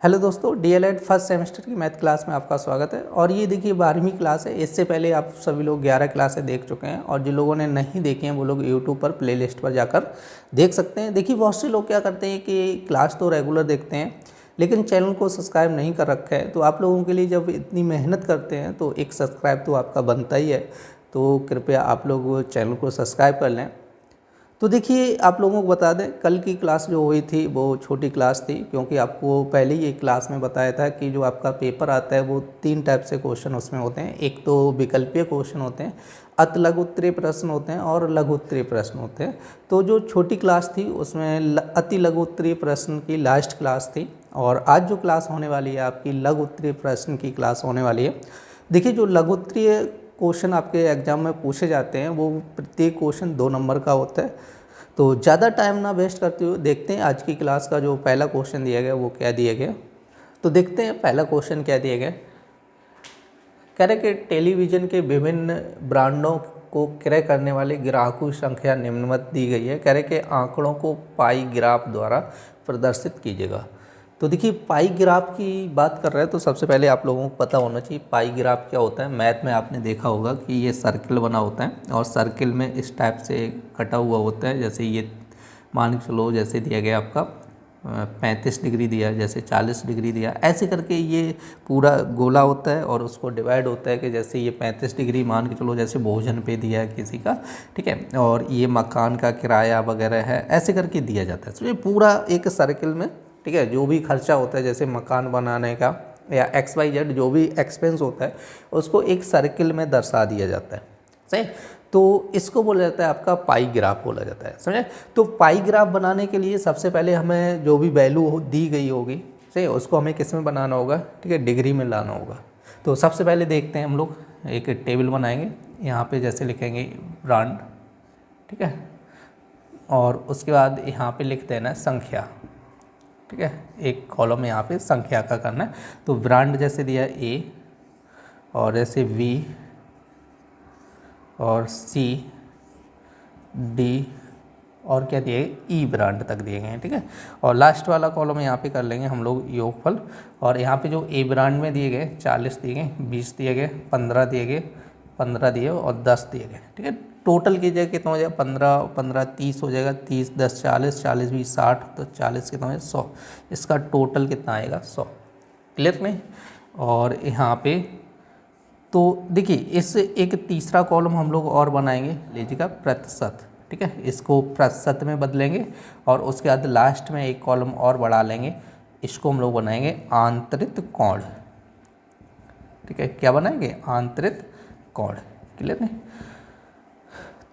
Hello दोस्तों, DElEd first semester की math class में आपका स्वागत है। और ये देखिए 12वीं क्लास है। इससे पहले आप सभी लोग 11 क्लासें देख चुके हैं और जिन लोगों ने नहीं देखी हैं वो लोग यूट्यूब पर प्लेलिस्ट पर जाकर देख सकते हैं। देखिए बहुत से लोग क्या करते हैं कि क्लास तो रेगुलर देखते हैं लेकिन चैनल को सब्सक्राइब नहीं कर रखा है। तो आप लोगों के लिए जब इतनी मेहनत करते हैं तो एक सब्सक्राइब तो आपका बनता ही है। तो कृपया आप लोग चैनल को सब्सक्राइब कर लें। तो देखिए आप लोगों को बता दें, कल की क्लास जो हुई थी वो छोटी क्लास थी, क्योंकि आपको पहले ही एक क्लास में बताया था कि जो आपका पेपर आता है वो 3 टाइप से क्वेश्चन उसमें होते हैं। एक तो विकल्पीय क्वेश्चन होते हैं, अति लघु उत्तरीय प्रश्न होते हैं और लघु उत्तरीय प्रश्न होते हैं। तो जो छोटी क्लास थी उसमें अति लघु उत्तरीय प्रश्न की लास्ट क्लास थी और आज जो क्लास होने वाली है आपकी लघु उत्तरीय प्रश्न की क्लास होने वाली है। देखिए जो लघु उत्तरीय क्वेश्चन आपके एग्जाम में पूछे जाते हैं वो प्रत्येक क्वेश्चन 2 नंबर का होता है। तो ज़्यादा टाइम ना वेस्ट करते हुए देखते हैं आज की क्लास का जो पहला क्वेश्चन दिया गया वो क्या दिया गया। तो देखते हैं पहला क्वेश्चन क्या दिया गया। कह रहे कि टेलीविज़न के विभिन्न ब्रांडों को क्रय करने वाले ग्राहकों की संख्या निम्नवत दी गई है। कह रहे कि आंकड़ों को पाई ग्राफ द्वारा प्रदर्शित कीजिएगा। तो देखिए पाई ग्राफ की बात कर रहे हैं तो सबसे पहले आप लोगों को पता होना चाहिए पाई ग्राफ क्या होता है। मैथ में आपने देखा होगा कि ये सर्किल बना होता है और सर्किल में इस टाइप से कटा हुआ होता है। जैसे ये मान के चलो, जैसे दिया गया आपका 35 डिग्री दिया, जैसे 40 डिग्री दिया, ऐसे करके ये पूरा गोला होता है और उसको डिवाइड होता है कि जैसे ये 35 डिग्री मान के चलो जैसे भोजन पे दिया है किसी का, ठीक है, और ये मकान का किराया वगैरह है, ऐसे करके दिया जाता है। तो ये पूरा एक सर्किल में, ठीक है, जो भी खर्चा होता है जैसे मकान बनाने का या XYZ जो भी एक्सपेंस होता है उसको एक सर्किल में दर्शा दिया जाता है। सही, तो इसको बोला जाता है आपका पाई ग्राफ बोला जाता है। समझे। तो पाई ग्राफ बनाने के लिए सबसे पहले हमें जो भी वैल्यू दी गई होगी, सही, उसको हमें किस में बनाना होगा, ठीक है, डिग्री में लाना होगा। तो सबसे पहले देखते हैं हम लोग एक टेबल बनाएंगे। यहाँ पे जैसे लिखेंगे ब्रांड, ठीक है, और उसके बाद यहाँ पे लिख देना है संख्या, ठीक है, एक कॉलम यहाँ पे संख्या का करना है। तो ब्रांड जैसे दिया A और ऐसे V और C D और क्या दिए E ब्रांड तक दिए गए हैं, ठीक है। और लास्ट वाला कॉलम यहाँ पे कर लेंगे हम लोग योगफल। और यहाँ पे जो A ब्रांड में दिए गए 40 दिए गए, 20 दिए गए, 15 दिए गए, 15 दिए और 10 दिए गए, ठीक है। टोटल कीजिएगा कितना हो जाएगा, 15 15 30 हो जाएगा, 30 10 40, 40 20 60, तो 40 कितना हो जाएगा 100। इसका टोटल कितना आएगा 100। क्लियर नहीं। और यहाँ पे तो देखिए इस एक तीसरा कॉलम हम लोग और बनाएंगे, लीजिएगा प्रतिशत, ठीक है, इसको प्रतिशत में बदलेंगे और उसके बाद लास्ट में एक कॉलम और बढ़ा लेंगे, इसको हम लोग बनाएंगे आंतरिक कोण, ठीक है। क्या बनाएंगे, आंतरिक कोण। क्लियर नहीं।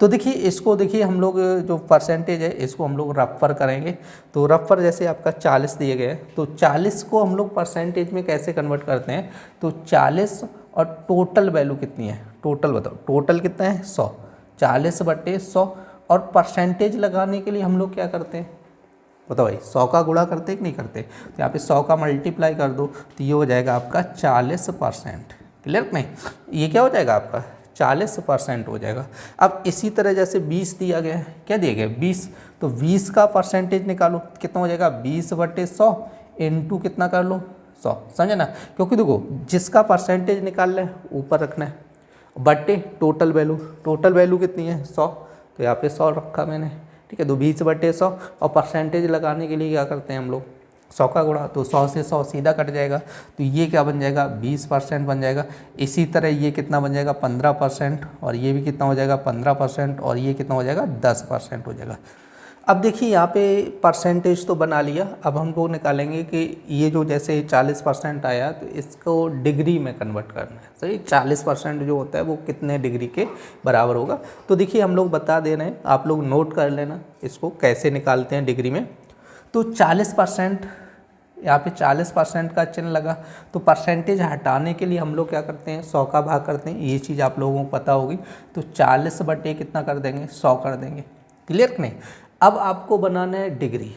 तो देखिए इसको देखिए हम लोग जो परसेंटेज है इसको हम लोग रफर करेंगे। तो रफर जैसे आपका 40 दिए गए तो 40 को हम लोग परसेंटेज में कैसे कन्वर्ट करते हैं। तो 40 और टोटल वैल्यू कितनी है, टोटल बताओ, टोटल कितना है 100, 40/100। और परसेंटेज लगाने के लिए हम लोग क्या करते हैं बताओ भाई, 100 का गुणा करते कि नहीं करते। तो यहाँ पे 100 का मल्टीप्लाई कर दो तो ये हो जाएगा आपका 40%। क्लियर नहीं। ये क्या हो जाएगा आपका 40% हो जाएगा। अब इसी तरह जैसे 20 दिया गया है, क्या दिया गया 20, तो 20 का परसेंटेज निकालो कितना हो जाएगा 20/100 इंटू कितना कर लो 100। समझे ना। क्योंकि देखो जिसका परसेंटेज निकाल ले ऊपर रखना है, बट्टे टोटल वैल्यू, टोटल वैल्यू कितनी है 100, तो यहाँ पे 100 रखा मैंने, ठीक है। तो 20/100 और परसेंटेज लगाने के लिए क्या करते हैं हम लोग 100 का गुणा, तो 100 से 100 सीधा कट जाएगा, तो ये क्या बन जाएगा 20% बन जाएगा। इसी तरह ये कितना बन जाएगा 15% और ये भी कितना हो जाएगा 15% और ये कितना हो जाएगा 10% हो जाएगा। अब देखिए यहाँ पे परसेंटेज तो बना लिया, अब हम लोग निकालेंगे कि ये जो जैसे 40% आया तो इसको डिग्री में कन्वर्ट करना है। सही, 40% जो होता है वो कितने डिग्री के बराबर होगा। तो देखिए हम लोग बता दे रहे हैं, आप लोग नोट कर लेना इसको कैसे निकालते हैं डिग्री में। तो 40%, यहाँ पे 40% का चिन्ह लगा, तो परसेंटेज हटाने के लिए हम लोग क्या करते हैं 100 का भाग करते हैं, ये चीज़ आप लोगों को पता होगी। तो 40/, कितना कर देंगे 100 कर देंगे। क्लियर नहीं। अब आपको बनाना है डिग्री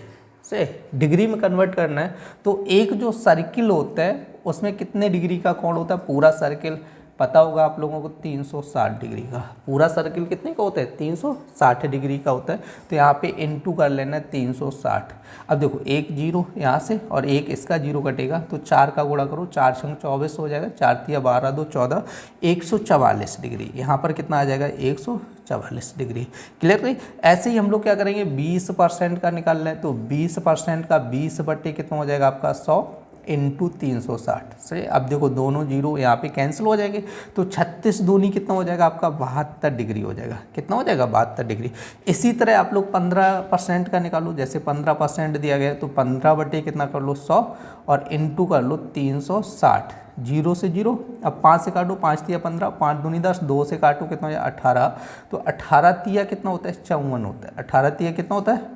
से, डिग्री में कन्वर्ट करना है। तो एक जो सर्किल होता है उसमें कितने डिग्री का कोण होता है, पूरा सर्किल पता होगा आप लोगों को 360 डिग्री का। पूरा सर्किल कितने का होता है? 360 डिग्री का होता है। तो यहाँ पे इनटू कर लेना 360। अब देखो एक जीरो यहाँ से और एक इसका जीरो कटेगा, तो 4 का गुणा करो, 4 संग 24 हो जाएगा, 4 तिया 12 2 14, 144 डिग्री। यहाँ पर कितना आ जाएगा? 144 डिग्री। क्लियर नहीं? ऐसे ही हम लोग क्या करेंगे, 20% का निकाल लें, तो 20% का 20 बट्टे कितना हो जाएगा आपका? 100 इंटू 360। सही। अब देखो दोनों जीरो यहाँ पे कैंसिल हो जाएंगे, तो 36 दूनी कितना हो जाएगा आपका? 72 डिग्री हो जाएगा। कितना हो जाएगा? 72 डिग्री। इसी तरह आप लोग 15% का निकालो, जैसे 15% दिया गया तो 15 बटे कितना कर लो? 100 और इंटू कर लो 360। जीरो से जीरो, अब 5 से काटो, 5 तिया 15, 5 दूनी 10, 2 से काटो कितना हो जाएगा? 18। तो 18 तिया कितना होता है? 54 होता है। 18 तिया कितना होता है?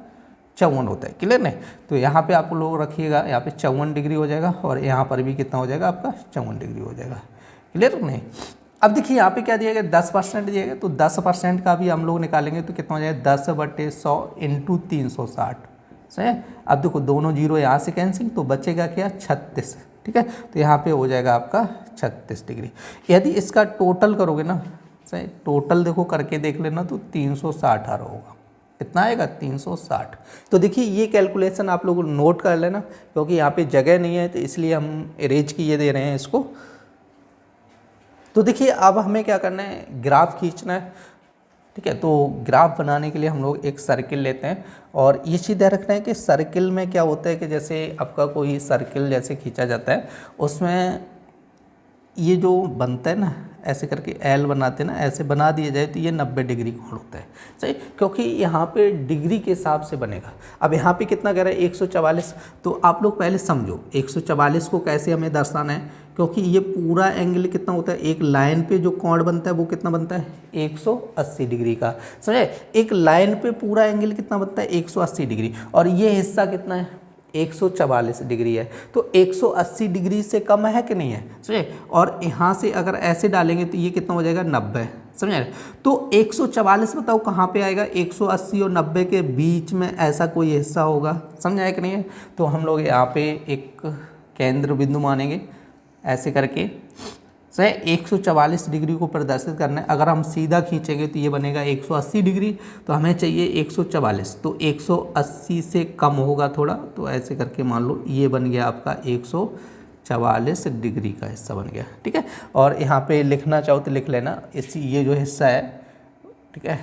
54 होता है। क्लियर नहीं? तो यहाँ पे आप लोग रखिएगा, यहाँ पे 54 डिग्री हो जाएगा और यहाँ पर भी कितना हो जाएगा आपका? 54 डिग्री हो जाएगा। क्लियर नहीं? अब देखिए यहाँ पे क्या दिया गया? 10% दिया गया, तो 10% का भी हम लोग निकालेंगे तो कितना हो जाएगा? 10 बटे 100 इंटू 360। सही है। अब देखो दोनों जीरो यहाँ से कैंसिल, तो बचेगा क्या? 36। ठीक है, तो यहाँ पे हो जाएगा आपका 36 डिग्री। यदि इसका टोटल करोगे ना, सही, टोटल देखो करके देख लेना, तो 360 आ रहा होगा। कितना आएगा? 360। तो देखिए ये कैलकुलेशन आप लोग नोट कर लेना, क्योंकि यहाँ पे जगह नहीं है तो इसलिए हम इरेज किए दे रहे हैं इसको। तो देखिए अब हमें क्या करना है? ग्राफ खींचना है। ठीक है, तो ग्राफ बनाने के लिए हम लोग एक सर्किल लेते हैं और ये चीज़ ध्यान रखना है कि सर्किल में क्या होता है कि जैसे आपका कोई सर्किल जैसे खींचा जाता है, उसमें ये जो बनता है ना, ऐसे करके एल बनाते हैं ना, ऐसे बना दिया जाए तो ये 90 डिग्री कोण होता है। सही, क्योंकि यहाँ पे डिग्री के हिसाब से बनेगा। अब यहाँ पे कितना कह रहा है? 144। तो आप लोग पहले समझो 144 को कैसे हमें दर्शाना है, क्योंकि ये पूरा एंगल कितना होता है? एक लाइन पे जो कोण बनता है वो कितना बनता है? 180 डिग्री का। समझे? एक लाइन पे पूरा एंगल कितना बनता है? 180 डिग्री। और ये हिस्सा कितना है? 144 डिग्री है। तो 180 डिग्री से कम है कि नहीं है? समझे? और यहाँ से अगर ऐसे डालेंगे तो ये कितना हो जाएगा? 90। समझे? तो 144 बताओ कहाँ पे आएगा? 180 और 90 के बीच में ऐसा कोई हिस्सा होगा। समझाया कि नहीं है? तो हम लोग यहाँ पे एक केंद्र बिंदु मानेंगे, ऐसे करके सही 144 डिग्री को प्रदर्शित करना है। अगर हम सीधा खींचेंगे तो ये बनेगा 180 डिग्री, तो हमें चाहिए 144, तो 180 से कम होगा थोड़ा, तो ऐसे करके मान लो ये बन गया आपका 144 डिग्री का हिस्सा बन गया। ठीक है, और यहाँ पे लिखना चाहो तो लिख लेना, इसी ये जो हिस्सा है, ठीक है,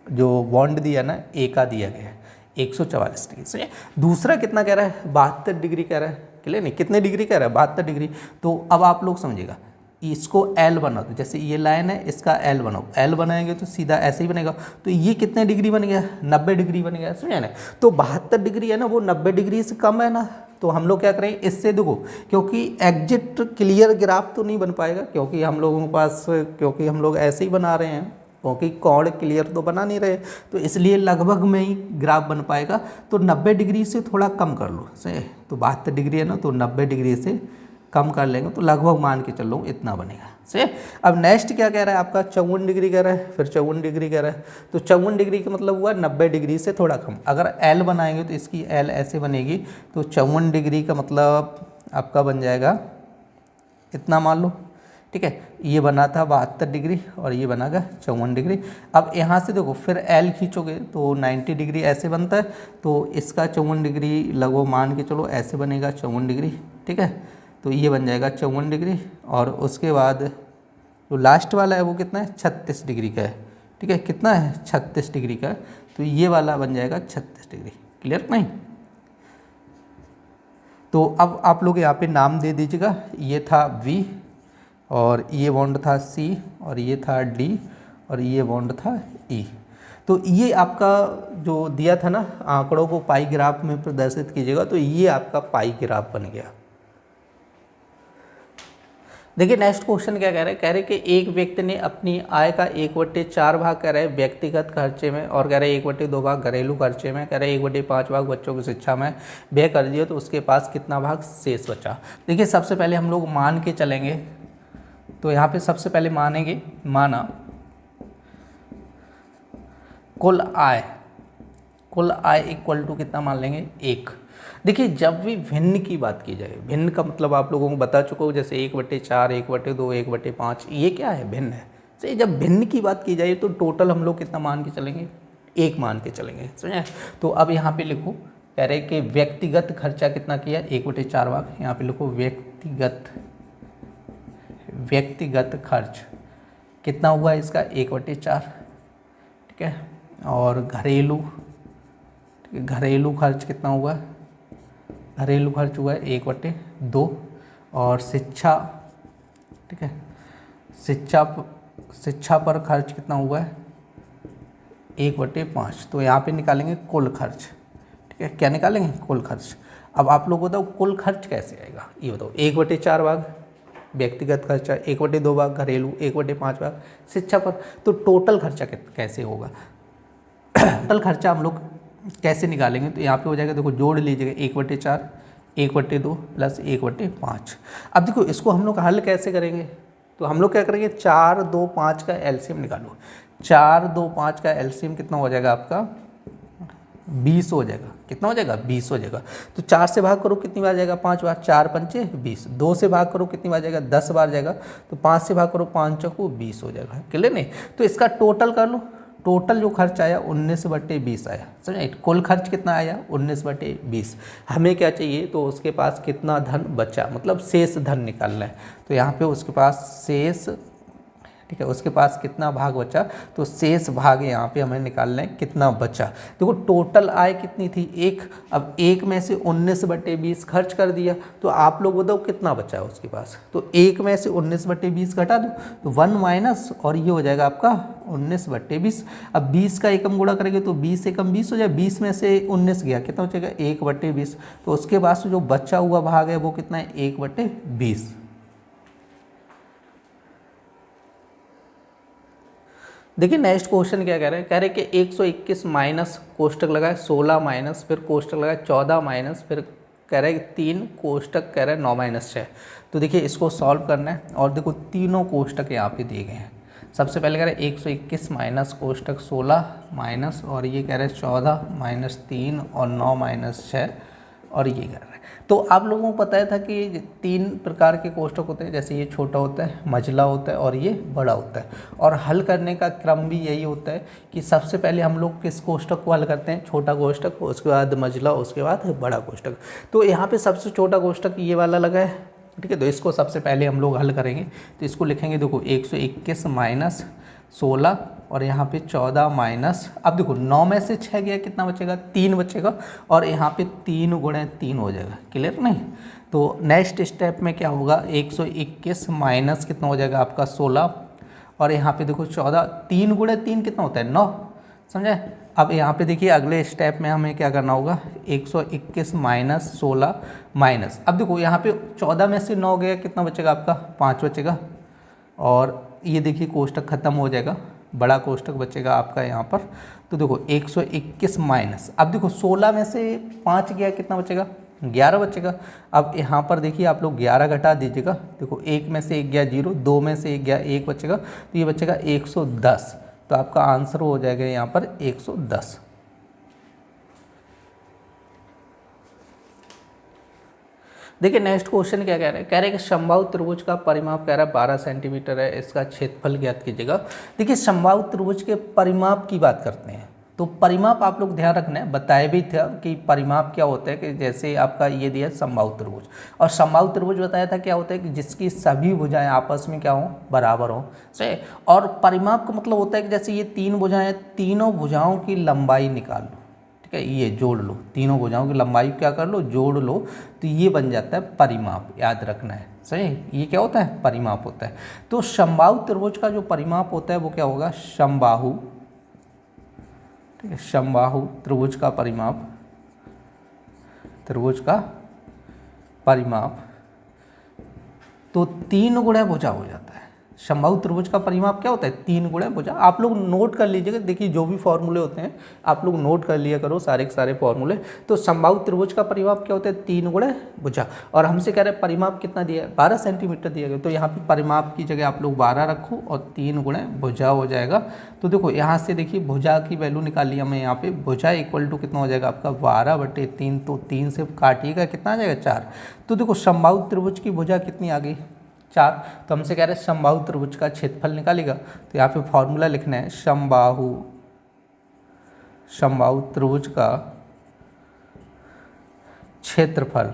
जो बॉन्ड दिया ना ए का दिया गया है 144 डिग्री से। दूसरा कितना कह रहा है? 72 डिग्री कह रहा है। क्लियर नहीं? कितने डिग्री कह रहा है? 72 डिग्री। तो अब आप लोग समझिएगा, इसको L बना दो, जैसे ये लाइन है इसका L बनाओ, L बनाएंगे तो सीधा ऐसे ही बनेगा। तो ये कितने डिग्री बन गया? 90 डिग्री बन गया। समझे ना? तो 72 डिग्री है ना, वो 90 डिग्री से कम है ना, तो हम लोग क्या करें इससे? देखो, क्योंकि एग्जैक्ट क्लियर ग्राफ तो नहीं बन पाएगा, क्योंकि हम लोगों के पास, क्योंकि हम लोग ऐसे ही बना रहे हैं, क्योंकि कोण क्लियर तो बना नहीं रहे, तो इसलिए लगभग में ही ग्राफ बन पाएगा। तो 90 डिग्री से थोड़ा कम कर लो। सही, तो 72 डिग्री है ना, तो 90 डिग्री से कम कर लेंगे तो लगभग मान के चलो इतना बनेगा। सही। अब नेक्स्ट क्या कह रहा है आपका? 54 डिग्री कह रहा है, फिर 54 डिग्री कह रहा है। तो 54 डिग्री का मतलब हुआ 90 डिग्री से थोड़ा कम। अगर L बनाएंगे तो इसकी L ऐसे बनेगी, तो 54 डिग्री का मतलब आपका बन जाएगा इतना, मान लो। ठीक है, ये बना था 72 डिग्री और ये बनागा 54 डिग्री। अब यहाँ से देखो फिर L खींचोगे तो 90 डिग्री ऐसे बनता है, तो इसका 54 डिग्री लगभग मान के चलो ऐसे बनेगा 54 डिग्री। ठीक है, तो ये बन जाएगा 54 डिग्री, और उसके बाद जो लास्ट वाला है वो कितना है? 36 डिग्री का है। ठीक है, कितना है? 36 डिग्री का, तो ये वाला बन जाएगा 36 डिग्री। क्लियर नहीं? तो अब आप लोग यहाँ पे नाम दे दीजिएगा, ये था V और ये बॉन्ड था C और ये था D और ये बॉन्ड था E। तो ये आपका जो दिया था ना, आंकड़ों को पाई ग्राफ में प्रदर्शित कीजिएगा, तो ये आपका पाई ग्राफ बन गया। देखिए नेक्स्ट क्वेश्चन क्या कह रहे हैं? कह रहे हैं कि एक व्यक्ति ने अपनी आय का 1/4 भाग कह रहे हैं व्यक्तिगत खर्चे में, और कह रहे हैं 1/2 भाग घरेलू खर्चे में, कह रहे हैं 1/5 भाग बच्चों की शिक्षा में व्यय कर दिया, तो उसके पास कितना भाग शेष बचा? देखिए सबसे पहले हम लोग मान के चलेंगे, तो यहाँ पे सबसे पहले मानेंगे, माना कुल आय इक्वल टू कितना मान लेंगे? 1। देखिए जब भी भिन्न की बात की जाए, भिन्न का मतलब आप लोगों को बता चुका हूँ, जैसे 1/4, 1/2, 1/5, ये क्या है, भिन्न है। सही, जब भिन्न की बात की जाए तो टोटल हम लोग कितना मान के चलेंगे, 1 मान के चलेंगे, समझे। तो अब यहाँ पे लिखो, कह रहे कि व्यक्तिगत खर्चा कितना किया, 1/4 भाग, यहाँ पे लिखो व्यक्तिगत खर्च कितना हुआ इसका, 1/4, ठीक है। और घरेलू खर्च कितना हुआ, घरेलू खर्च हुआ है 1/2। और शिक्षा, ठीक है, शिक्षा पर खर्च कितना हुआ है, 1/5। तो यहाँ पे निकालेंगे कुल खर्च, ठीक है, क्या निकालेंगे, कुल खर्च। अब आप लोग बताओ कुल खर्च कैसे आएगा, ये बताओ। 1/4 भाग व्यक्तिगत खर्चा, 1/2 भाग घरेलू, 1/5 भाग शिक्षा पर। तो टोटल खर्चा कैसे होगा, टोटल खर्चा हम लोग कैसे निकालेंगे, तो यहाँ पे हो जाएगा, देखो जोड़ लीजिएगा, 1/4, 1/2 प्लस 1/5। अब देखो इसको हम लोग हल कैसे करेंगे, तो हम लोग क्या करेंगे, 4, 2, 5 का एलसीएम निकालो। 4, 2, 5 का एलसीएम कितना हो जाएगा आपका, 20 हो जाएगा। कितना हो जाएगा, 20 हो जाएगा। तो 4 से भाग करो कितनी बार जाएगा, 5 बार, 4 पंचे 20। 2 से भाग करो कितनी बार जाएगा, 10 बार जाएगा। तो 5 से भाग करो, 5 चौको 20 हो जाएगा, क्लियर नहीं। तो इसका टोटल कर लो, टोटल जो खर्च आया 19/20 आया, समझे। कुल खर्च कितना आया, 19/20। हमें क्या चाहिए, तो उसके पास कितना धन बचा, मतलब शेष धन निकालना है। तो यहाँ पे उसके पास शेष, ठीक है, उसके पास कितना भाग बचा, तो शेष भाग यहाँ पे हमें निकालना है कितना बचा। देखो टोटल आय कितनी थी, 1। अब 1 में से 19/20 खर्च कर दिया, तो आप लोग बताओ कितना बचा है उसके पास। तो 1 में से 19/20 घटा दो, तो 1 माइनस, और ये हो जाएगा आपका 19/20। अब 20 का एकम गुणा करेंगे तो 20 एकम 20 हो जाए, 20 में से 19 गया, कितना हो जाएगा, 1/20। तो उसके पास जो बचा हुआ भाग है वो कितना है, 1/20। देखिए नेक्स्ट क्वेश्चन क्या कह रहे हैं, कह रहे हैं कि 121 माइनस कोष्टक लगाए 16 माइनस, फिर कोष्टक लगाए 14 माइनस, फिर कह रहे हैं 3 कोष्टक कह रहे हैं 9 माइनस 6। तो देखिए इसको सॉल्व करना है, और देखो तीनों कोष्टक यहाँ पे दिए गए हैं। सबसे पहले कह रहे हैं 121 माइनस कोष्टक 16 माइनस, और ये कह रहे हैं 14 माइनस 3 और 9 माइनस 6, और ये कह रहे हैं। तो आप लोगों को पता था कि 3 प्रकार के कोष्टक होते हैं, जैसे ये छोटा होता है, मझला होता है, और ये बड़ा होता है। और हल करने का क्रम भी यही होता है कि सबसे पहले हम लोग किस कोष्टक को हल करते हैं, छोटा कोष्टक, उसके बाद मझला, उसके बाद बड़ा कोष्टक। तो यहाँ पे सबसे छोटा कोष्टक ये वाला लगा है, ठीक है। तो इसको सबसे पहले हम लोग हल करेंगे, तो इसको लिखेंगे, देखो 121 माइनस 16, और यहाँ पे 14 माइनस, अब देखो 9 में से 6 गया, कितना बचेगा, 3 बचेगा, और यहाँ पे 3 गुणे 3 हो जाएगा, क्लियर नहीं। तो नेक्स्ट स्टेप में क्या होगा, 121 माइनस कितना हो जाएगा आपका 16, और यहाँ पे देखो 14, 3 गुणे 3 कितना होता है, 9, समझे। अब यहाँ पे देखिए अगले स्टेप में हमें क्या करना होगा, 121 माइनस 16 माइनस, अब देखो यहाँ पे 14 में से 9 गया, कितना बचेगा आपका, 5 बचेगा। और ये देखिए कोष्टक खत्म हो जाएगा, बड़ा कोष्टक बचेगा आपका यहाँ पर। तो देखो 121 माइनस, अब देखो 16 में से 5 गया, कितना बचेगा, 11 बचेगा। अब यहाँ पर देखिए आप लोग 11 घटा दीजिएगा, देखो 1 में से 1 गया 0, 2 में से 1 गया 1 बचेगा, तो ये बचेगा 110। तो आपका आंसर हो जाएगा यहाँ पर 110। देखिए नेक्स्ट क्वेश्चन क्या कह रहे हैं, कह रहे हैं कि समबाहु त्रिभुज का परिमाप कह रहा है 12 सेंटीमीटर है, इसका क्षेत्रफल ज्ञात कीजिएगा। देखिए समबाहु त्रिभुज के परिमाप की बात करते हैं, तो परिमाप आप लोग ध्यान रखना है, बताया भी था कि परिमाप क्या होता है, कि जैसे आपका ये दिया समबाहु त्रिभुज, और समबाहु त्रिभुज बताया था क्या होता है, कि जिसकी सभी भुजाएं आपस में क्या हो, बराबर हो, सही। और परिमाप का मतलब होता है कि जैसे ये 3 भुजाएं, तीनों भुजाओं की लंबाई निकाल लो, ठीक है, ये जोड़ लो, तीनों भुजाओं की लंबाई क्या कर लो, जोड़ लो, तो ये बन जाता है परिमाप, याद रखना है, सही। ये क्या होता है, परिमाप होता है। तो समबाहु त्रिभुज का जो परिमाप होता है वो क्या होगा, समबाहु, ठीक है, समबाहु त्रिभुज का परिमाप, त्रिभुज का परिमाप, तो 3 गुणे भुजा हो जाता है, समबाहु त्रिभुज का परिमाप क्या होता है 3 गुणे भुजा। आप लोग नोट कर लीजिएगा, देखिए जो भी फॉर्मूले होते हैं आप लोग नोट कर लिया करो सारे के सारे फॉर्मूले। तो समबाहु त्रिभुज का परिमाप क्या होता है 3 गुणे भुजा। और हमसे कह रहे हैं परिमाप कितना दिया है 12 सेंटीमीटर दिया गया, तो यहाँ पे परिमाप की जगह आप लोग 12 रखो और 3 गुणे भुजा हो जाएगा। तो देखो यहाँ से देखिए भुजा की वैल्यू निकाल लिया मैं यहाँ पे, भुजा इक्वल टू कितना हो जाएगा आपका 12/3, तो 3 से काटिएगा कितना आ जाएगा 4। तो देखो समबाहु त्रिभुज की भुजा कितनी आ गई 4। तो हमसे कह रहे हैं समबाहु त्रिभुज का क्षेत्रफल निकालेगा, तो यहाँ पे फॉर्मूला लिखना है समबाहु त्रिभुज का क्षेत्रफल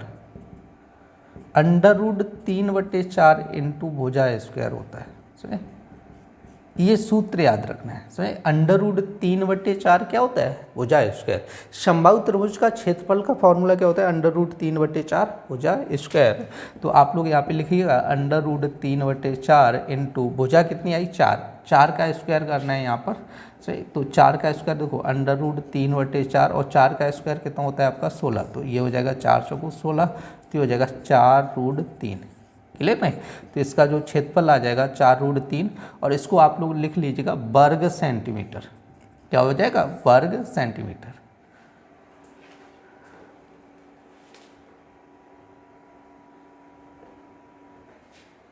√3/4 इंटू भुजा स्क्वायर होता है। समझे, ये सूत्र याद रखना है। समझे, √3/4 क्या होता है भुजा स्क्वायर। समबाहु त्रिभुज का क्षेत्रफल का फॉर्मूला क्या होता है √3/4 भुजा स्क्वायर। तो आप लोग यहाँ पे लिखिएगा √3/4 इंटू भुजा कितनी आई 4 का स्क्वायर करना है यहाँ पर। सही, तो 4 का स्क्वायर देखो √3/4 और 4 का स्क्वायर कितना होता है आपका 16, तो ये हो जाएगा 4 चौको 16, तो ये हो जाएगा 4√3। क्लियर नहीं, तो इसका जो क्षेत्रफल आ जाएगा 4√3 और इसको आप लोग लिख लीजिएगा वर्ग सेंटीमीटर। क्या हो जाएगा वर्ग सेंटीमीटर।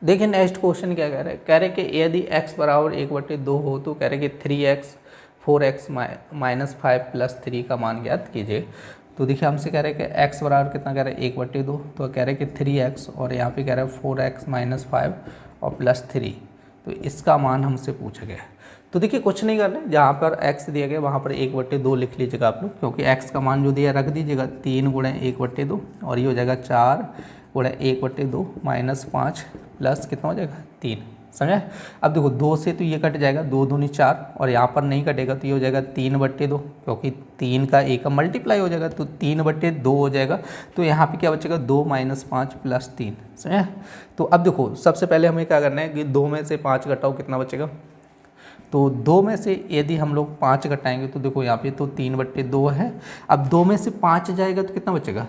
देखिए नेक्स्ट क्वेश्चन क्या कह रहे हैं कि यदि x बराबर 1/2 हो तो कह रहे कि 3x 4x -5 + 3 का मान ज्ञात कीजिए। तो देखिए हमसे कह रहे हैं कि x बराबर कितना कह रहे हैं 1/2, तो कह रहे हैं कि 3x और यहाँ पे कह रहे हैं 4x -5 और +3, तो इसका मान हमसे पूछा गया है। तो देखिए कुछ नहीं करना है, जहाँ पर x दिया गया वहाँ पर 1/2 लिख लीजिएगा आप लोग, क्योंकि x का मान जो दिया रख दीजिएगा 3 × 1/2 और ये हो जाएगा 4 × 1/2 -5 प्लस कितना हो जाएगा 3। समझे, अब देखो 2 से तो ये कट जाएगा, 2 दूनी 4 और यहाँ पर नहीं कटेगा तो ये हो जाएगा 3/2, क्योंकि 3 का एक मल्टीप्लाई हो जाएगा तो 3/2 हो जाएगा। तो यहाँ पे क्या बचेगा 2 - 5 + 3। समझे, तो अब देखो सबसे पहले हमें क्या करना है कि 2 में से 5 घटाओ कितना बचेगा। तो 2 में से यदि हम लोग 5 घटाएंगे तो देखो यहाँ पे तो 3/2 है। अब 2 में से 5 जाएगा तो कितना बचेगा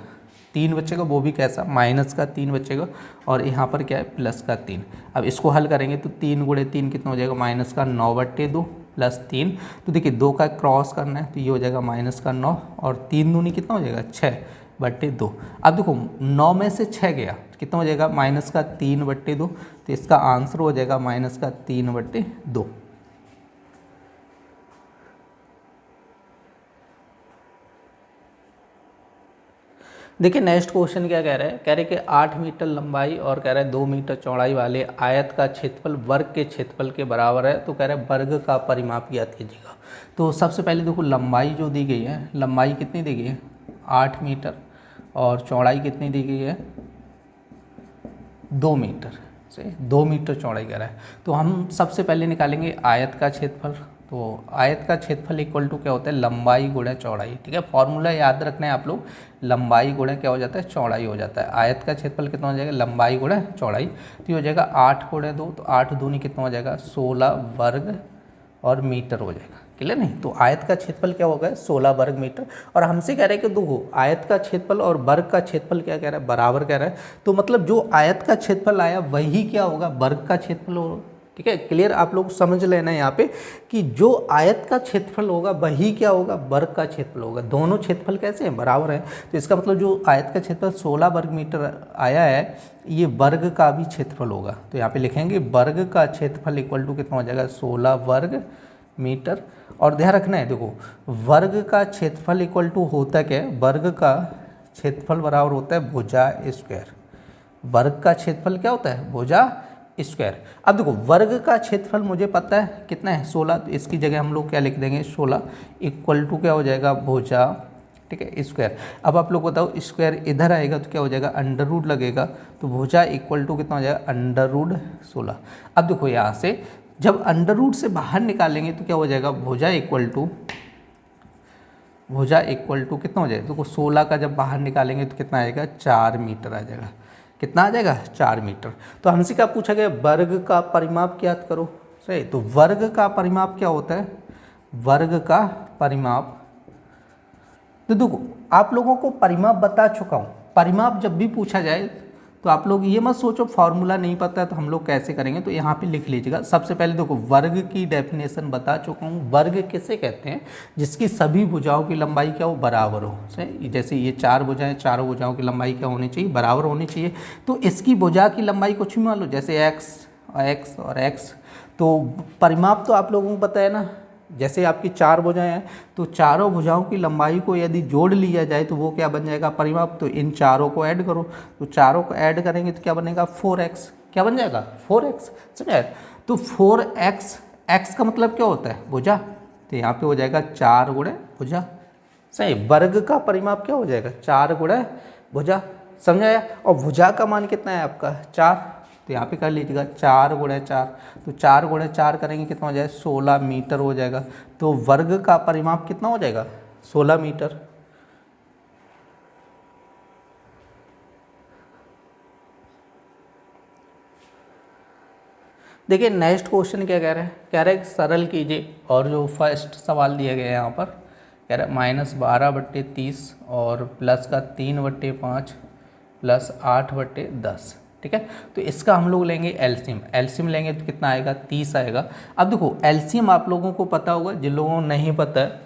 3 बचेगा, वो भी कैसा -3 बचेगा और यहाँ पर क्या है +3। अब इसको हल करेंगे तो 3 × 3 कितना हो जाएगा -9/2 + 3। तो देखिए 2 का क्रॉस करना है तो ये हो जाएगा -9 और 3 दूनी कितना हो जाएगा 6/2। अब देखो 9 में से 6 गया कितना हो जाएगा -3/2, तो इसका आंसर हो जाएगा -3/2। देखिए नेक्स्ट क्वेश्चन क्या कह रहा है, कह रहे कि 8 मीटर लंबाई और कह रहा है 2 मीटर चौड़ाई वाले आयत का क्षेत्रफल वर्ग के क्षेत्रफल के बराबर है, तो कह रहा है वर्ग का परिमाप ज्ञात कीजिएगा। तो सबसे पहले देखो लंबाई जो दी गई है, लंबाई कितनी दी गई है 8 मीटर और चौड़ाई कितनी दी गई है 2 मीटर से 2 मीटर चौड़ाई कह रहा है। तो हम सबसे पहले निकालेंगे आयत का क्षेत्रफल। तो आयत का क्षेत्रफल इक्वल टू क्या होता है लंबाई गुणा चौड़ाई। ठीक है, फॉर्मूला याद रखना है आप लोग, लंबाई गुणा क्या हो जाता है चौड़ाई हो जाता है। आयत का क्षेत्रफल कितना हो जाएगा लंबाई गुणा चौड़ाई, तो ये हो जाएगा 8 × 2, तो 8 दूनी कितना हो जाएगा 16 वर्ग और मीटर हो जाएगा। क्लियर नहीं, तो आयत का क्षेत्रफल क्या होगा 16 वर्ग मीटर। और हमसे कह रहे हैं कि देखो आयत का क्षेत्रफल और वर्ग का क्षेत्रफल क्या कह रहा है बराबर कह रहा है, तो मतलब जो आयत का क्षेत्रफल आया वही क्या होगा वर्ग का क्षेत्रफल होगा। ठीक है, क्लियर, आप लोग समझ लेना यहाँ पे कि जो आयत का क्षेत्रफल होगा वही क्या होगा वर्ग का क्षेत्रफल होगा। दोनों क्षेत्रफल कैसे हैं बराबर है, तो इसका मतलब जो आयत का क्षेत्रफल 16 वर्ग मीटर आया है ये वर्ग का भी क्षेत्रफल होगा। तो यहाँ पे लिखेंगे वर्ग का क्षेत्रफल इक्वल टू कितना हो जाएगा 16 वर्ग मीटर। और ध्यान रखना है देखो वर्ग का क्षेत्रफल इक्वल टू होता क्या है, वर्ग का क्षेत्रफल बराबर होता है भुजा स्क्वायर। वर्ग का क्षेत्रफल क्या होता है भुजा स्क्वायर। अब देखो वर्ग का क्षेत्रफल मुझे पता है कितना है 16, तो इसकी जगह हम लोग क्या लिख देंगे 16 इक्वल टू क्या हो जाएगा भुजा, ठीक है स्क्वायर। अब आप लोग बताओ स्क्वायर इधर आएगा तो क्या हो जाएगा अंडर रूट लगेगा, तो भुजा इक्वल टू कितना हो जाएगा √16। अब देखो यहाँ से जब अंडर रूट से बाहर निकालेंगे तो क्या हो जाएगा भुजा इक्वल टू कितना हो जाएगा, देखो 16 का जब बाहर निकालेंगे तो कितना आएगा 4 मीटर आ जाएगा। कितना आ जाएगा 4 मीटर। तो हमसे क्या पूछा गया वर्ग का परिमाप ज्ञात करो। सही, तो वर्ग का परिमाप क्या होता है, वर्ग का परिमाप, तो देखो आप लोगों को परिमाप बता चुका हूँ। परिमाप जब भी पूछा जाए तो आप लोग ये मत सोचो फार्मूला नहीं पता है तो हम लोग कैसे करेंगे, तो यहाँ पे लिख लीजिएगा। सबसे पहले देखो वर्ग की डेफिनेशन बता चुका हूँ। वर्ग किसे कहते हैं? जिसकी सभी भुजाओं की लंबाई क्या हो, बराबर हो। सही, जैसे ये 4 भुजाएं, चारों भुजाओं की लंबाई क्या होनी चाहिए, बराबर होनी चाहिए। तो इसकी भुजा की लंबाई कुछ भी मान लो, जैसे एक्स और एक्स, तो परिमाप तो आप लोगों को पता है ना। जैसे आपकी 4 भुजाएं हैं तो चारों भुजाओं की लंबाई को यदि जोड़ लिया जाए तो वो क्या बन जाएगा, परिमाप। तो इन चारों को ऐड करो, तो चारों को ऐड करेंगे तो क्या बनेगा, 4x। क्या बन जाएगा, 4x। समझे? तो 4x, x का मतलब क्या होता है, भुजा। तो यहाँ पे हो जाएगा 4 गुणे भुजा। सही, वर्ग का परिमाप क्या हो जाएगा, 4 गुणे भुजा। समझाया? और भुजा का मान कितना है आपका, 4। तो यहाँ पे कर लीजिएगा 4 गुणे 4। तो 4 गुणे 4 करेंगे कितना हो जाएगा, 16 मीटर हो जाएगा। तो वर्ग का परिमाप कितना हो जाएगा, 16 मीटर। देखिए नेक्स्ट क्वेश्चन क्या कह रहा है, कह रहा है सरल कीजिए। और जो फर्स्ट सवाल दिया गया है यहाँ पर, कह रहा है -12/30 और प्लस का 3/5 प्लस 8/10। ठीक है, तो इसका हम लोग लेंगे एलसीएम। एलसीएम लेंगे तो कितना आएगा, 30 आएगा। अब देखो एलसीएम आप लोगों को पता होगा, जिन लोगों को नहीं पता है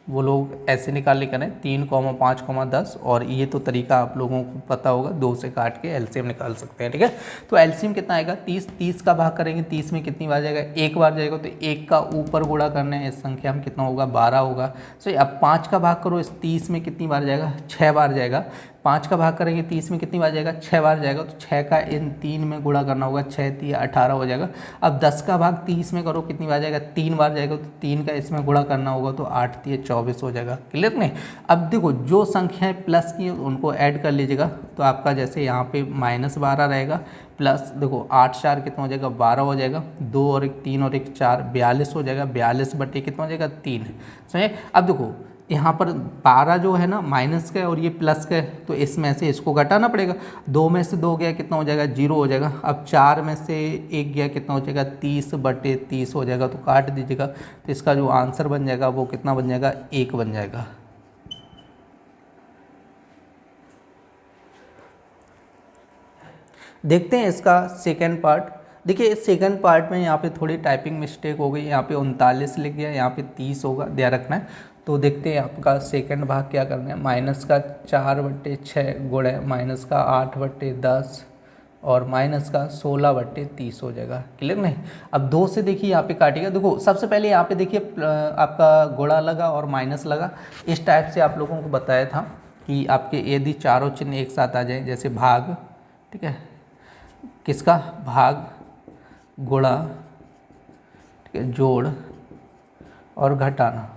वो लोग ऐसे निकाल करें 3, 5, 10। और ये तो तरीका आप लोगों को पता होगा, 2 से काट के एलसीएम निकाल सकते हैं। ठीक है, तो एलसीएम कितना आएगा, 30। 30 का भाग करेंगे, 30 में कितनी बार जाएगा, 1 बार जाएगा। तो 1 का ऊपर गुणा करना है इस संख्या में, कितना होगा, 12 होगा। सो अब 5 का भाग करो, इस 30 में कितनी बार जाएगा, 6 बार जाएगा। 5 का भाग करेंगे 30 में कितनी बार जाएगा, 6 बार जाएगा। तो 6 का इन 3 में गुणा करना होगा, 6 3 18 हो जाएगा। अब 10 का भाग 30 में करो, कितनी बार जाएगा, 3 बार जाएगा। तो 3 का इसमें गुणा करना होगा, तो 8 3 24 हो जाएगा। क्लियर नहीं? अब देखो जो संख्याएं प्लस की उनको ऐड कर लीजिएगा। तो आपका जैसे यहाँ पे -12 रहेगा, प्लस देखो 8 4 कितना हो जाएगा, 12 हो जाएगा। 2 और 1 3 और 1 4, 42 हो जाएगा। 42 बटे कितना हो जाएगा, 3। समझे? अब देखो यहाँ पर 12 जो है ना माइनस का है और ये प्लस का है, तो इसमें से इसको घटाना पड़ेगा। 2 में से 2 गया कितना हो जाएगा, 0 हो जाएगा। अब 4 में से 1 गया कितना हो जाएगा, 30/30 हो जाएगा। तो काट दीजिएगा, तो इसका जो आंसर बन जाएगा वो कितना बन जाएगा, 1 बन जाएगा। देखते हैं इसका सेकेंड पार्ट। देखिए इस सेकंड पार्ट में यहाँ पे थोड़ी टाइपिंग मिस्टेक हो गई, यहाँ पे 39 लिख गया, यहाँ पे 30 होगा, ध्यान रखना है। तो देखते हैं आपका सेकंड भाग क्या करना है, माइनस का 4/6 गुणे माइनस का 8/10 और माइनस का 16/30 हो जाएगा। क्लियर नहीं? अब 2 से देखिए यहाँ पे काटिएगा। देखो सबसे पहले यहाँ पे देखिए आपका गुणा लगा और माइनस लगा। इस टाइप से आप लोगों को बताया था कि आपके यदि चारों चिन्ह एक साथ आ जाएँ, जैसे भाग, ठीक है, किसका भाग, गुणा, ठीक है, जोड़ और घटाना।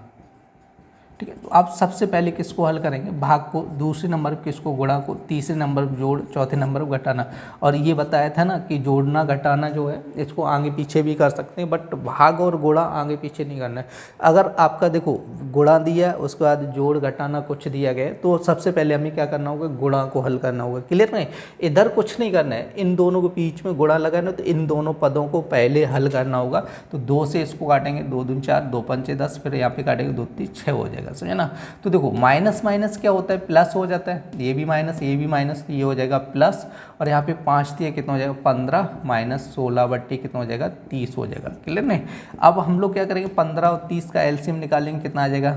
ठीक है, तो आप सबसे पहले किसको हल करेंगे, भाग को, दूसरे नंबर पर किसको, गुणा को, तीसरे नंबर पर जोड़, चौथे नंबर पर घटाना। और ये बताया था ना कि जोड़ना घटाना जो है इसको आगे पीछे भी कर सकते हैं, बट भाग और गुणा आगे पीछे नहीं करना है। अगर आपका देखो गुणा दिया उसके बाद जोड़ घटाना कुछ दिया गया तो सबसे पहले हमें क्या करना होगा, गुणा को हल करना होगा। क्लियर नहीं? इधर कुछ नहीं करना है, इन दोनों के बीच में गुणा लगाना, तो इन दोनों पदों को पहले हल करना होगा। तो 2 से इसको काटेंगे, 2 दूनी 4, 2 पंचे 10, फिर यहाँ पे काटेंगे 2 3 6 हो जाएगा। समझे ना? तो देखो माइनस माइनस क्या होता है, प्लस हो जाता है। ये भी माइनस, ये भी माइनस, ये हो जाएगा प्लस। और यहाँ पे 5 दिया कितना हो जाएगा, 15 माइनस 16/30 कितना हो जाएगा, 30 हो जाएगा। क्लियर नहीं? अब हम लोग क्या करेंगे, 15 और 30 का एलसीएम निकालेंगे, कितना आ जाएगा,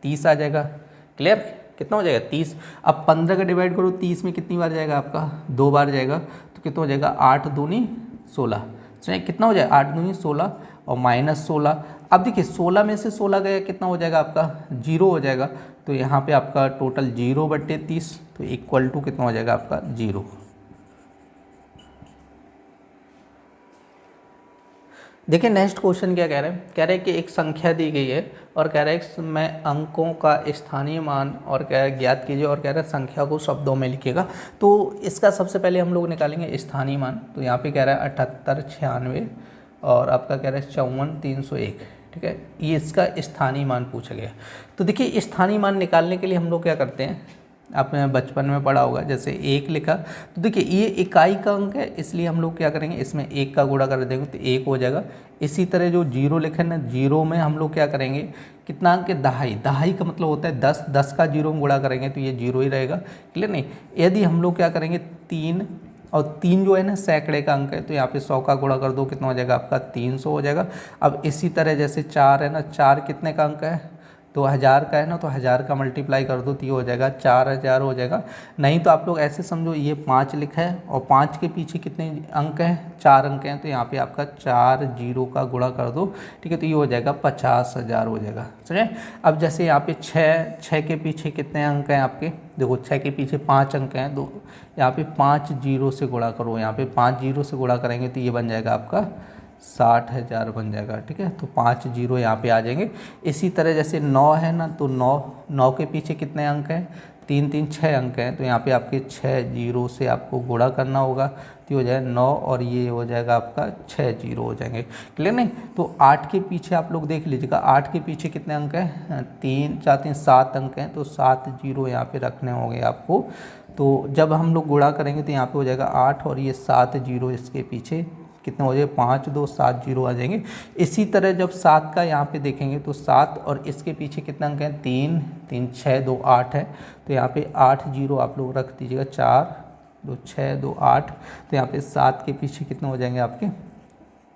30 आ जाएगा। क्लियर? कितना हो जाएगा, 30। अब 15 का डिवाइड करो 30 में कितनी बार जाएगा आपका, 2 बार जाएगा। तो कितना हो जाएगा, 8 दूनी 16। कितना हो जाएगा, 8 दूनी 16 और माइनस 16। अब देखिए 16 में से 16 गया कितना हो जाएगा आपका, 0 हो जाएगा। तो यहाँ पे आपका टोटल 0/30, तो इक्वल टू कितना हो जाएगा आपका, 0। देखिए नेक्स्ट क्वेश्चन क्या कह रहे हैं, कह रहे हैं कि एक संख्या दी गई है और कह रहे हैं मैं अंकों का स्थानीय मान और कह रहे ज्ञात कीजिए, और कह रहे हैं संख्या को शब्दों में लिखिएगा। तो इसका सबसे पहले हम लोग निकालेंगे स्थानीय मान। तो यहाँ पे कह रहा है 78 96 और आपका कह रहा है 54 301। ठीक है, ये इसका स्थानीय मान पूछा गया। तो देखिए स्थानीय मान निकालने के लिए हम लोग क्या करते हैं, आपने बचपन में पढ़ा होगा, जैसे 1 लिखा तो देखिए ये इकाई का अंक है, इसलिए हम लोग क्या करेंगे, इसमें 1 का गुणा कर देंगे तो 1 हो जाएगा। इसी तरह जो 0 लिखा है ना, 0 में हम लोग क्या करेंगे, कितना अंक है, दहाई। दहाई का मतलब होता है 10, 10 का 0 में गुणा करेंगे तो ये 0 ही रहेगा। क्लियर नहीं? यदि हम लोग क्या करेंगे 3 और 3 जो है ना सैकड़े का अंक है, तो यहाँ पे 100 का गुणा कर दो, कितना हो जाएगा आपका 300 हो जाएगा। अब इसी तरह जैसे 4 है ना, 4 कितने का अंक है, तो 1000 का है ना, तो 1000 का मल्टीप्लाई कर दो तो ये हो जाएगा 4000 हो जाएगा। नहीं तो आप लोग ऐसे समझो, ये 5 लिखा है और 5 के पीछे कितने अंक हैं, 4 अंक हैं, तो यहाँ पे आपका 4 जीरो का गुणा कर दो, ठीक है, तो ये हो जाएगा 50,000 हो जाएगा। समझे। अब जैसे यहाँ पे 6 के पीछे कितने अंक हैं आपके, देखो 6 के पीछे 5 अंक हैं, तो यहाँ पे 5 जीरो से गुणा करो, यहाँ पे 5 जीरो से गुणा करेंगे तो ये बन जाएगा आपका 60,000 बन जाएगा, ठीक है, तो 5 जीरो यहाँ पे आ जाएंगे। इसी तरह जैसे 9 है ना, तो 9 के पीछे कितने अंक हैं, 3 3 6 अंक हैं, तो यहाँ पे आपके 6 जीरो से आपको गुणा करना होगा, तो हो जाएगा 9 और ये हो जाएगा आपका 6 जीरो हो जाएंगे। क्लियर नहीं। तो 8 के पीछे आप लोग देख लीजिएगा, 8 के पीछे कितने अंक हैं, 3 4 3 7 अंक हैं, तो 7 जीरो यहाँ पे रखने होंगे आपको। तो जब हम लोग गुणा करेंगे तो यहाँ पे हो जाएगा 8 और ये 7 जीरो इसके पीछे कितने हो जाएगा, 5 2 7 जीरो आ जाएंगे। इसी तरह जब 7 का यहाँ पे देखेंगे तो 7 और इसके पीछे कितना अंक है, 3 3 6 2 8 है, तो यहाँ पे 8 जीरो आप लोग रख दीजिएगा, 4 2 6 2 8, तो यहाँ पे 7 के पीछे कितने हो जाएंगे आपके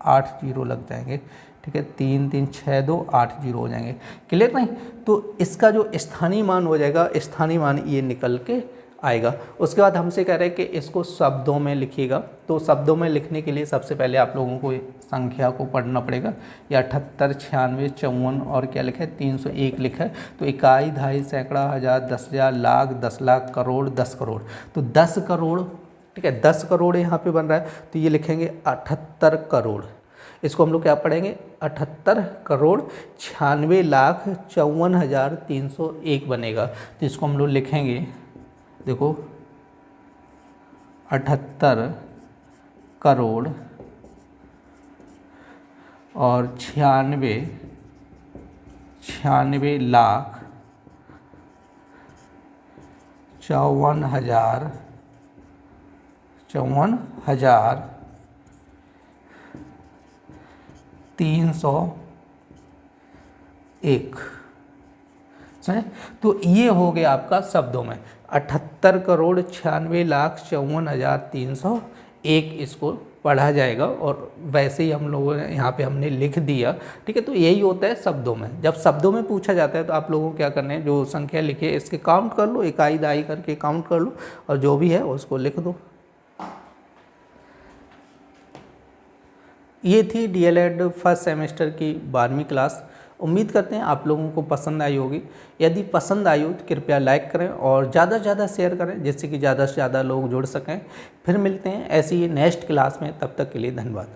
8 जीरो लग जाएंगे, ठीक है, 3 3 6 2 8 जीरो हो जाएंगे। क्लियर नहीं। तो इसका जो स्थानीय मान हो जाएगा, स्थानीय मान ये निकल के आएगा। उसके बाद हमसे कह रहे हैं कि इसको शब्दों में लिखिएगा। तो शब्दों में लिखने के लिए सबसे पहले आप लोगों को संख्या को पढ़ना पड़ेगा। ये 78 96 54 और क्या लिखा है, 301 लिखा है। तो इकाई, दहाई, सैकड़ा, हज़ार, 10,000, लाख, 10 लाख, करोड़, 10 करोड़। तो 10 करोड़, ठीक है, 10 करोड़ यहाँ पे बन रहा है, तो ये लिखेंगे 78 करोड़। इसको हम लोग क्या पढ़ेंगे, 78 करोड़ 96,54,301 बनेगा। तो इसको हम लोग लिखेंगे, देखो 78 करोड़ और 96 लाख 54,301। समझे। तो ये हो गया आपका शब्दों में 78 करोड़ 96,54,301 इसको पढ़ा जाएगा। और वैसे ही हम लोगों ने यहाँ पे हमने लिख दिया, ठीक है। तो यही होता है शब्दों में। जब शब्दों में पूछा जाता है तो आप लोगों को क्या करना है, जो संख्या लिखी है इसके काउंट कर लो, इकाई दहाई करके काउंट कर लो और जो भी है उसको लिख दो। ये थी डीएलएड फर्स्ट सेमेस्टर की 12वीं क्लास। उम्मीद करते हैं आप लोगों को पसंद आई होगी। यदि पसंद आई हो तो कृपया लाइक करें और ज़्यादा से ज़्यादा शेयर करें, जिससे कि ज़्यादा से ज़्यादा लोग जुड़ सकें। फिर मिलते हैं ऐसी ही नेक्स्ट क्लास में, तब तक के लिए धन्यवाद।